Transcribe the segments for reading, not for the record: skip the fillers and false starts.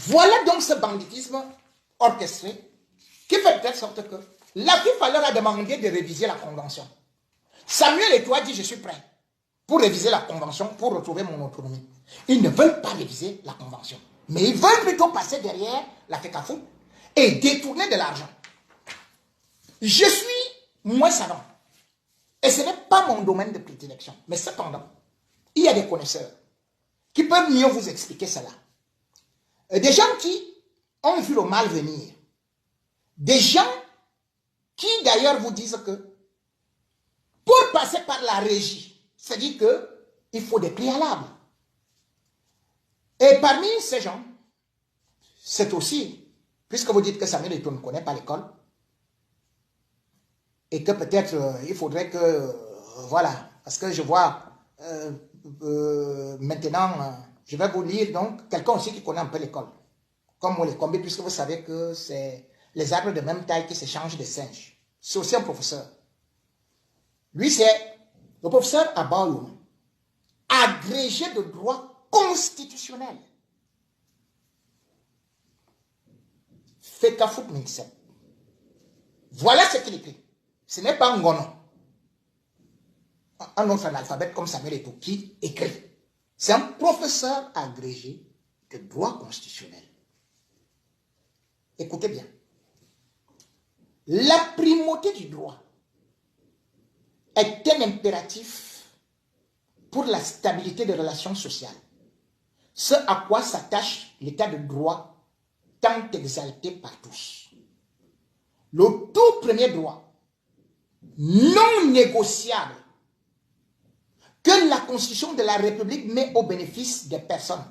Voilà donc ce banditisme orchestré qui fait de telle sorte que la FIFA leur a demandé de réviser la convention. Samuel Eto'o a dit je suis prêt pour réviser la convention, pour retrouver mon autonomie. Ils ne veulent pas réviser la convention, mais ils veulent plutôt passer derrière la FECAFOOT et détourner de l'argent. Je suis moins savant et ce n'est pas mon domaine de prédilection, mais cependant, il y a des connaisseurs qui peuvent mieux vous expliquer cela. Des gens qui ont vu le mal venir. Des gens qui d'ailleurs vous disent que pour passer par la régie, c'est-à-dire qu'il faut des préalables. Et parmi ces gens, c'est aussi, puisque vous dites que Samuel Eto'o ne connaît pas l'école, et que peut-être il faudrait que, voilà, parce que je vois maintenant, je vais vous lire donc quelqu'un aussi qui connaît un peu l'école, comme Molekombe, puisque vous savez que c'est les arbres de même taille qui s'échangent des singes. C'est aussi un professeur. Lui, c'est le professeur Abayoum, agrégé de droit constitutionnel. FECAFOOT Minsep. Voilà ce qu'il écrit. Ce n'est pas Ngono, un autre analphabète comme Samuel Eto'o qui écrit. C'est un professeur agrégé de droit constitutionnel. Écoutez bien. La primauté du droit est un impératif pour la stabilité des relations sociales, ce à quoi s'attache l'état de droit tant exalté par tous. Le tout premier droit non négociable que la Constitution de la République met au bénéfice des personnes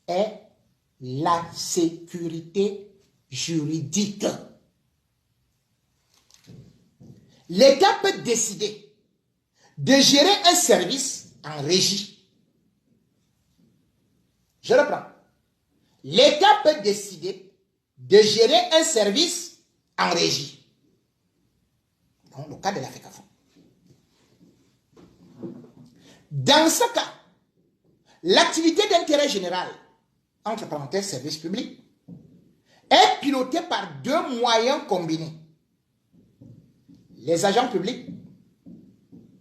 est la sécurité juridique. L'État peut décider de gérer un service en régie. Je reprends. L'État peut décider de gérer un service en régie. Dans le cas de la FECAFOOT. Dans ce cas, l'activité d'intérêt général, entre parenthèses service public, est pilotée par deux moyens combinés. Les agents publics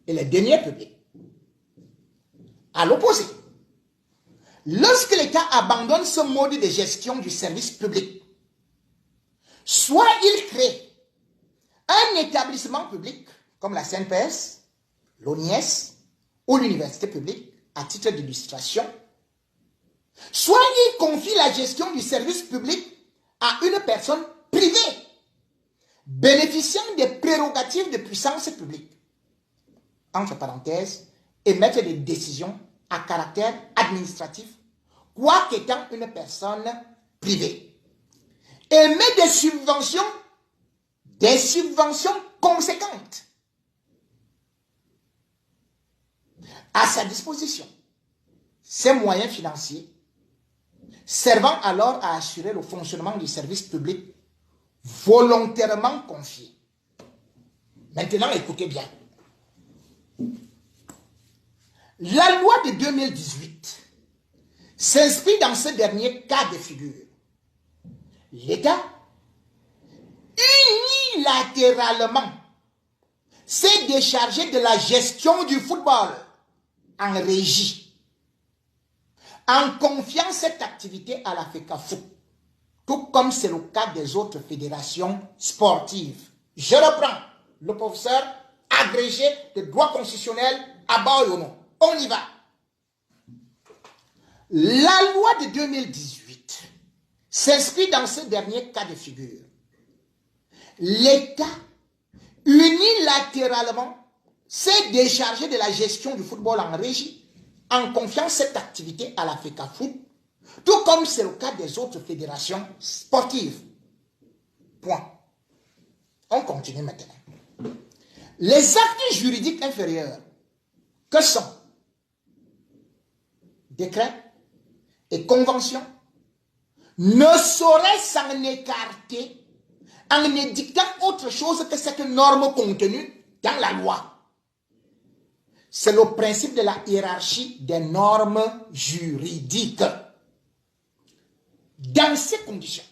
et les deniers publics. À l'opposé, lorsque l'État abandonne ce mode de gestion du service public, soit il crée un établissement public comme la CNPS, l'ONIS ou l'université publique à titre d'illustration, soit il confie la gestion du service public à une personne privée bénéficiant des prérogatives de puissance publique, entre parenthèses, émettre des décisions à caractère administratif, quoiqu'étant une personne privée, émet des subventions conséquentes à sa disposition. Ces moyens financiers servant alors à assurer le fonctionnement du service public volontairement confié. Maintenant, écoutez bien. La loi de 2018 s'inscrit dans ce dernier cas de figure. L'État unilatéralement s'est déchargé de la gestion du football en régie, en confiant cette activité à la FECAFOOT, tout comme c'est le cas des autres fédérations sportives. Je reprends le professeur agrégé de droit constitutionnel Abayoum. On y va. La loi de 2018 s'inscrit dans ce dernier cas de figure. L'État unilatéralement s'est déchargé de la gestion du football en régie en confiant cette activité à la FECAFOOT, tout comme c'est le cas des autres fédérations sportives. Point. On continue maintenant. Les actes juridiques inférieurs, que sont décrets et conventions, ne sauraient s'en écarter en édictant autre chose que cette norme contenue dans la loi. C'est le principe de la hiérarchie des normes juridiques. Dans ces conditions,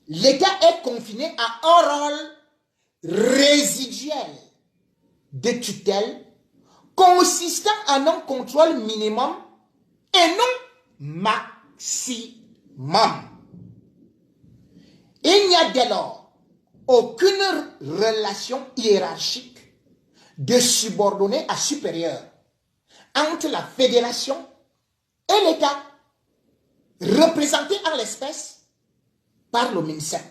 l'État est confiné à un rôle résiduel de tutelle consistant en un contrôle minimum et non maximum. Il n'y a dès lors aucune relation hiérarchique de subordonné à supérieur entre la fédération et l'État, représenté en l'espèce par le MINSEP.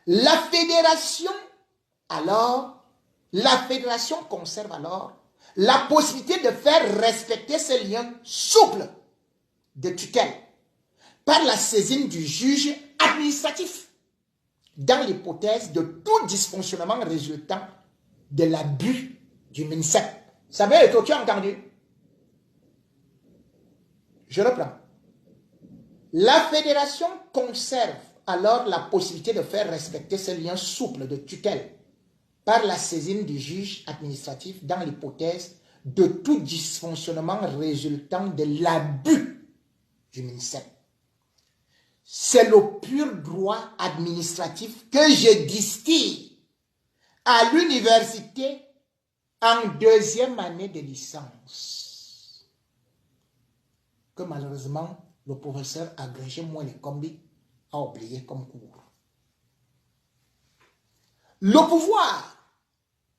La fédération conserve alors la possibilité de faire respecter ces liens souples de tutelle par la saisine du juge administratif dans l'hypothèse de tout dysfonctionnement résultant de l'abus du MINSEP. Ça veut dire que tu as entendu? Je reprends. La fédération conserve alors la possibilité de faire respecter ces liens souples de tutelle par la saisine du juge administratif dans l'hypothèse de tout dysfonctionnement résultant de l'abus du MINSEP. C'est le pur droit administratif que je distille à l'université en deuxième année de licence, que malheureusement le professeur agrégé Mouele-Kombi a oublié comme cours. Le pouvoir,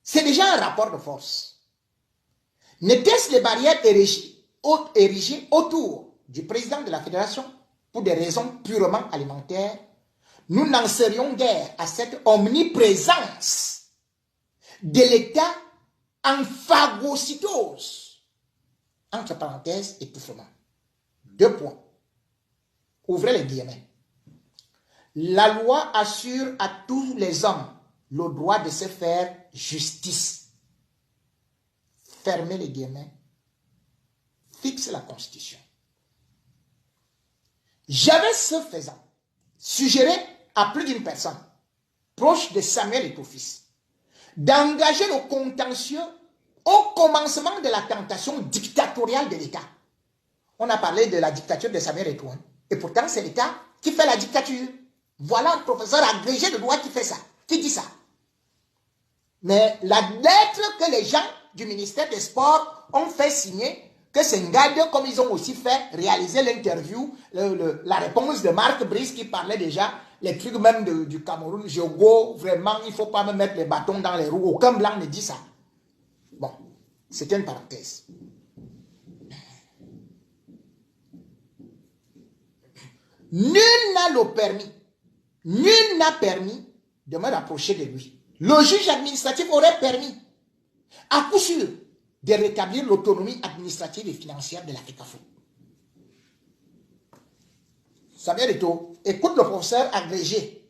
c'est déjà un rapport de force. N'était-ce les barrières érigées autour du président de la fédération pour des raisons purement alimentaires, nous n'en serions guère à cette omniprésence de l'État en phagocytose, entre parenthèses, étouffement. 2 points. Ouvrez les guillemets. La loi assure à tous les hommes le droit de se faire justice. Fermez les guillemets. Fixe la Constitution. J'avais ce faisant suggéré à plus d'une personne proche de Samuel Eto'o-Fils d'engager le contentieux au commencement de la tentation dictatoriale de l'État. On a parlé de la dictature de Samuel Eto'o, et pourtant c'est l'État qui fait la dictature. Voilà un professeur agrégé de droit qui fait ça, qui dit ça. Mais la lettre que les gens du ministère des Sports ont fait signer, que c'est Ngade, comme ils ont aussi fait réaliser l'interview, la réponse de Marc Brice qui parlait déjà, les trucs même du Cameroun, Jogo, vraiment, il ne faut pas me mettre les bâtons dans les roues, aucun blanc ne dit ça. Bon, c'était une parenthèse. Nul n'a le permis, nul n'a permis de me rapprocher de lui. Le juge administratif aurait permis, à coup sûr, de rétablir l'autonomie administrative et financière de la FECAFO. Samuel Eto'o, écoute le professeur agrégé.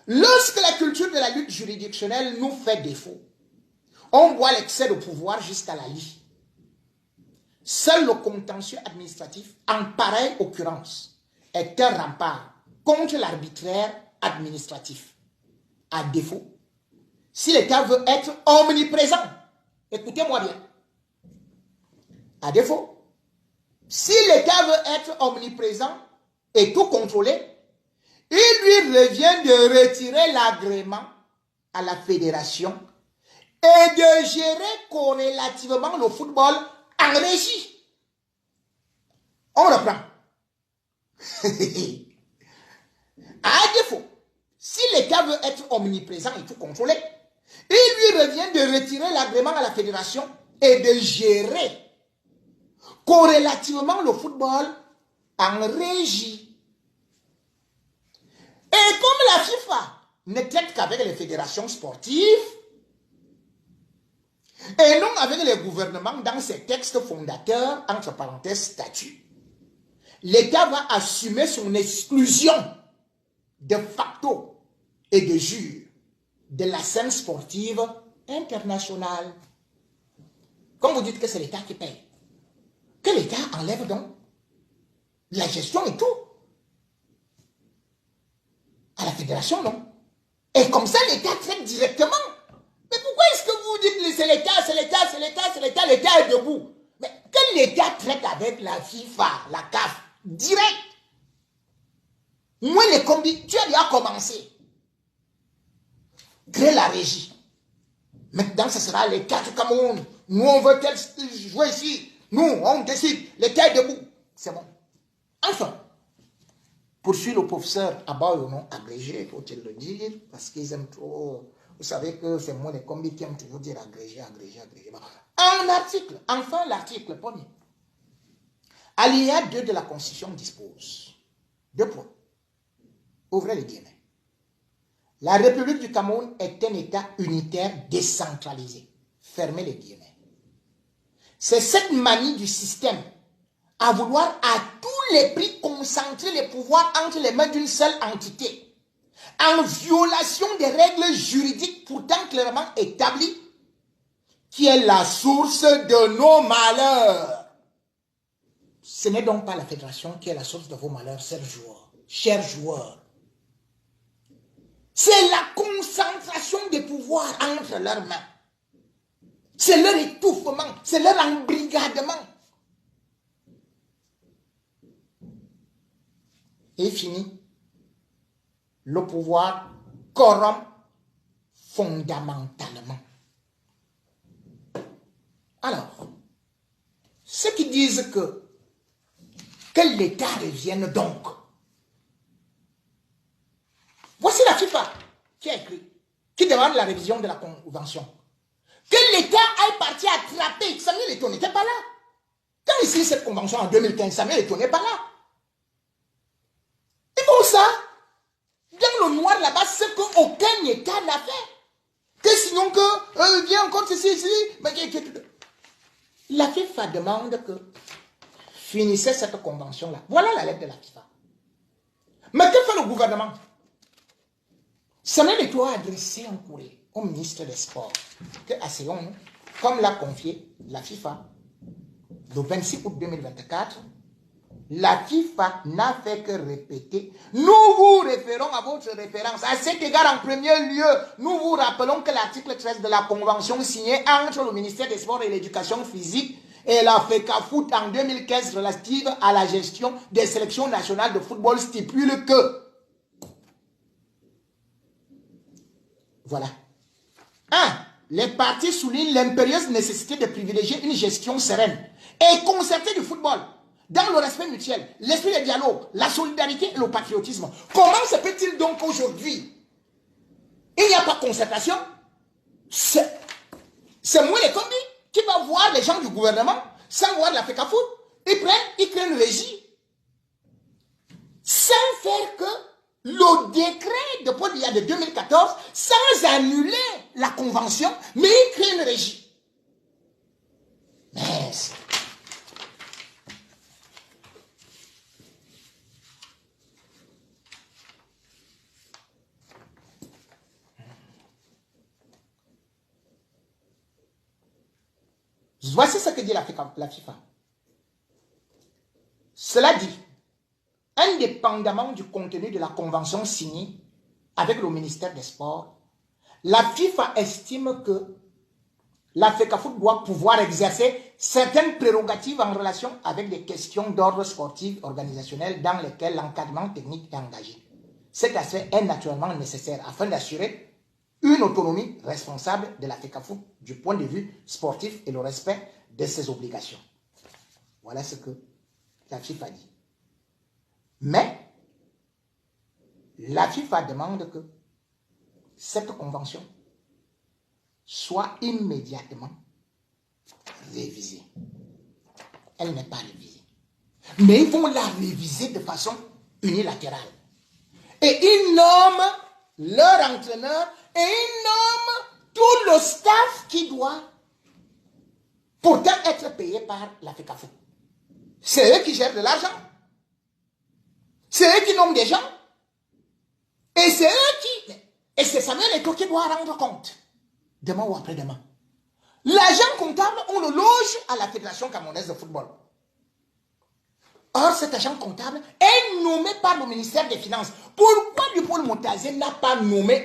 Lorsque la culture de la lutte juridictionnelle nous fait défaut, on voit l'excès de pouvoir jusqu'à la lie. Seul le contentieux administratif, en pareille occurrence, est un rempart contre l'arbitraire administratif. À défaut, si l'État veut être omniprésent, écoutez-moi bien, à défaut, si l'État veut être omniprésent et tout contrôler, il lui revient de retirer l'agrément à la fédération et de gérer corrélativement le football en régie. On reprend. À défaut, si l'État veut être omniprésent et tout contrôler, il lui revient de retirer l'agrément à la fédération et de gérer corrélativement le football en régie. Et comme la FIFA ne traite qu'avec les fédérations sportives et non avec les gouvernements dans ses textes fondateurs, entre parenthèses statuts, l'État va assumer son exclusion de facto et de jure de la scène sportive internationale. Comme vous dites que c'est l'État qui paye, que l'État enlève donc la gestion et tout à la fédération, non? Et comme ça, l'État traite directement. Mais pourquoi est-ce que vous dites c'est l'État, c'est l'État, c'est l'État, c'est l'État, l'État est debout. Mais quel État traite avec la FIFA, la CAF, direct? Moi, les combis, tu as déjà commencé. Créer la régie. Maintenant, ce sera l'État du Cameroun. Nous, on veut jouer ici. Nous, on décide. L'État est debout. C'est bon. Enfin, poursuit le professeur Abba ou non, agrégé, faut-il le dire, parce qu'ils aiment trop. Vous savez que c'est moi les combis qui aiment toujours dire agrégé, agrégé, agrégé. Un article, enfin l'article premier. Alinéa 2 de la Constitution dispose. 2 points. Ouvrez les guillemets. La République du Cameroun est un État unitaire décentralisé. Fermez les guillemets. C'est cette manie du système à vouloir à tous les prix concentrer les pouvoirs entre les mains d'une seule entité, en violation des règles juridiques pourtant clairement établies, qui est la source de nos malheurs. Ce n'est donc pas la fédération qui est la source de vos malheurs, chers joueurs. C'est la concentration des pouvoirs entre leurs mains. C'est leur étouffement, c'est leur embrigadement. Et fini. Le pouvoir corrompt fondamentalement. Alors, ceux qui disent que l'État revienne donc. Voici la FIFA qui a écrit, qui demande la révision de la convention. Que l'État aille partir attraper. Samuel Eto'o n'était pas là. Quand il signe cette convention en 2015, Samuel Eto'o n'est pas là. Ils font ça. Dans le noir là-bas, c'est qu'aucun État n'a fait. Que sinon que, viens encore ici. La FIFA demande que finissez cette convention-là. Voilà la lettre de la FIFA. Mais que fait le gouvernement? Samuel Eto'o a adressé un courrier au ministre des Sports, que asseyons-nous, comme l'a confié la FIFA, le 26 août 2024, la FIFA n'a fait que répéter. Nous vous référons à votre référence. À cet égard, en premier lieu, nous vous rappelons que l'article 13 de la convention signée entre le ministère des Sports et l'Éducation physique et la FECAFOOT en 2015 relative à la gestion des sélections nationales de football stipule que... Voilà. 1. Les partis soulignent l'impérieuse nécessité de privilégier une gestion sereine et concertée du football dans le respect mutuel, l'esprit de dialogue, la solidarité et le patriotisme. Comment se peut-il donc aujourd'hui, il n'y a pas de concertation? C'est moi les combis qui va voir les gens du gouvernement sans voir la FECAFOOT. Ils créent une régie sans faire que le décret de Paul Biya de 2014, sans annuler la convention, mais il crée une régie. Mais voici ce que dit la FIFA. Cela dit, indépendamment du contenu de la convention signée avec le ministère des Sports, la FIFA estime que la FECAFOOT doit pouvoir exercer certaines prérogatives en relation avec des questions d'ordre sportif organisationnel dans lesquelles l'encadrement technique est engagé. Cet aspect est naturellement nécessaire afin d'assurer une autonomie responsable de la FECAFOOT du point de vue sportif et le respect de ses obligations. Voilà ce que la FIFA dit. Mais la FIFA demande que cette convention soit immédiatement révisée. Elle n'est pas révisée. Mais ils vont la réviser de façon unilatérale. Et ils nomment leur entraîneur et ils nomment tout le staff qui doit pourtant être payé par la FECAFOOT. C'est eux qui gèrent de l'argent. C'est eux qui nomment des gens. Et c'est eux qui... Et c'est Samuel Eto'o qui doit rendre compte. Demain ou après-demain. L'agent comptable, on le loge à la Fédération camerounaise de football. Or, cet agent comptable est nommé par le ministère des Finances. Pourquoi Paul Montazé n'a pas nommé